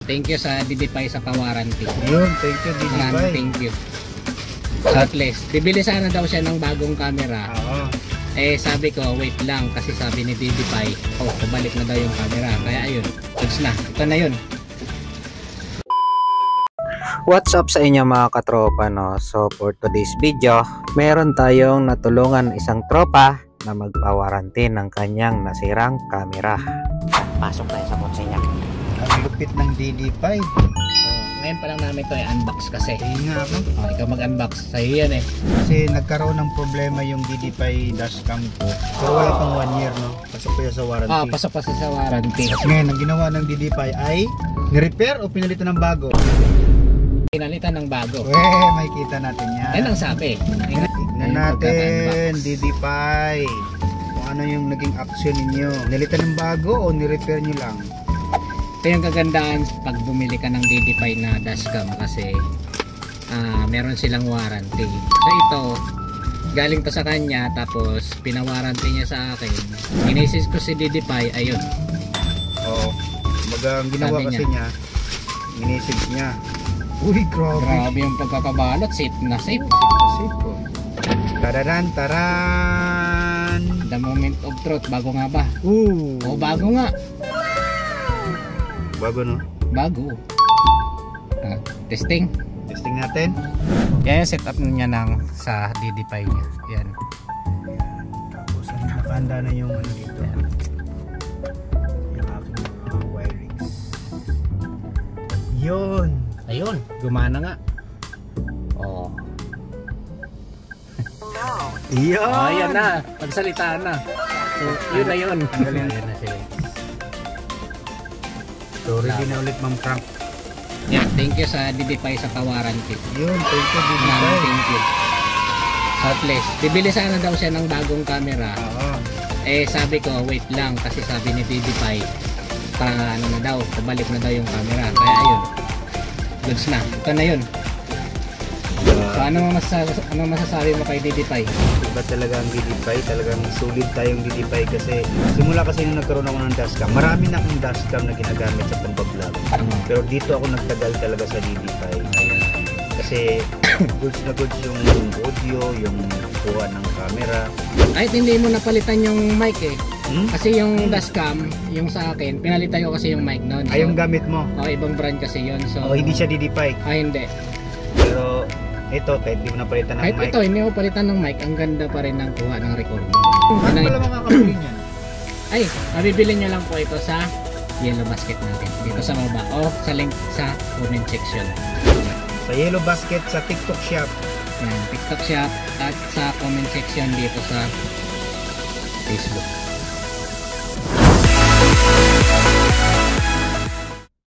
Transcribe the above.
Thank you sa Didipay sa pa-warranty. Yun, thank you Didipay. Maraming thank you. At least, bibili sana daw siya ng bagong camera. Oo. Eh sabi ko, wait lang kasi sabi ni Didipay, pabalik na daw yung camera. Kaya ayun, goods na. Ito na yun. What's up sa inyo mga katropa, no? So for today's video, meron tayong natulungan isang tropa na magpa-warranty ng kanyang nasirang camera. Pasok tayo sa kotse niya. Ang lupit ng Didipay. Ngayon pa lang namin ito unbox kasi. Nga ako. Ikaw mag-unbox, sa'yo yan eh. Kasi nagkaroon ng problema yung Didipay dashcam ko. Pero wala pang 1 year, no? Pasok pa sa warranty. Pasok pa sa warranty. Ngayon, ang ginawa ng Didipay ay ni-repair o pinalitan ng bago? Pinalitan ng bago. May kita natin yan. Yan ang sabi. Tignan natin, Didipay. Kung ano yung naging action ninyo. Pinalitan ng bago o ni-repair nyo lang? Ito yung kagandahan pag bumili ka ng Didipay na dashcam kasi meron silang warranty. So ito, galing to sa kanya tapos pinawarranty niya sa akin. Inisis ko si Didipay, ayun. Oo. Ang ginawa Sabi kasi niya, inisis niya. Uy, grabe. Grabe yung pagkakabalot, safe na safe. Safe po. Tararan, taran. The moment of truth, bago nga ba? Oo. Bago nga. Bago, no? Bago. Testing. Testing natin. Yan yung setup niya ng sa Didipay niya. Yan. Tapos nakahanda na yung ano dito. Yung aking mga wirings. Yun. Ayun, gumana nga. Oh. Yun. Oh, yan na. Pagsalitaan na. So, yun na yun. Ayun na siya. So, ready na ulit, Ma'am Frank. Yeah, thank you sa Didipay sa pa-warranty. Yun, thank you, Didipay. Maraming thank you. At least, bibili sana daw siya ng bagong camera. Oo. Eh, sabi ko, wait lang kasi sabi ni Didipay, ano na daw, pabalik na daw yung camera. Kaya ayun, goods na. Ito na yun. So, ano masasabi mo kay Didipay? Iba talaga ang Didipay, talagang sulit tayong Didipay kasi simula kasi nung nagkaroon ako ng dashcam, marami na akong dashcam na ginagamit sa pambablog. Pero dito ako nagtagal talaga sa Didipay. Kasi goods na goods yung audio, yung kuha ng camera. Ay, hindi mo napalitan yung mic eh. Kasi yung dashcam, yung sa akin, pinalitan ko kasi yung mic noon. So, ay, yung gamit mo? Ibang brand kasi yun. So, hindi siya Didipay? Hindi. Pero ito, kahit di mo napalitan ng kahit mic. Ito, hindi mo palitan ng mic, ang ganda pa rin ng kuha ng recording. Ano pala makakabili niyan? Ay, mabibili nyo lang po ito sa Yellow Basket natin. Dito sa baba o sa link sa comment section. Sa Yellow Basket sa TikTok Shop. Yan, TikTok Shop at sa comment section dito sa Facebook.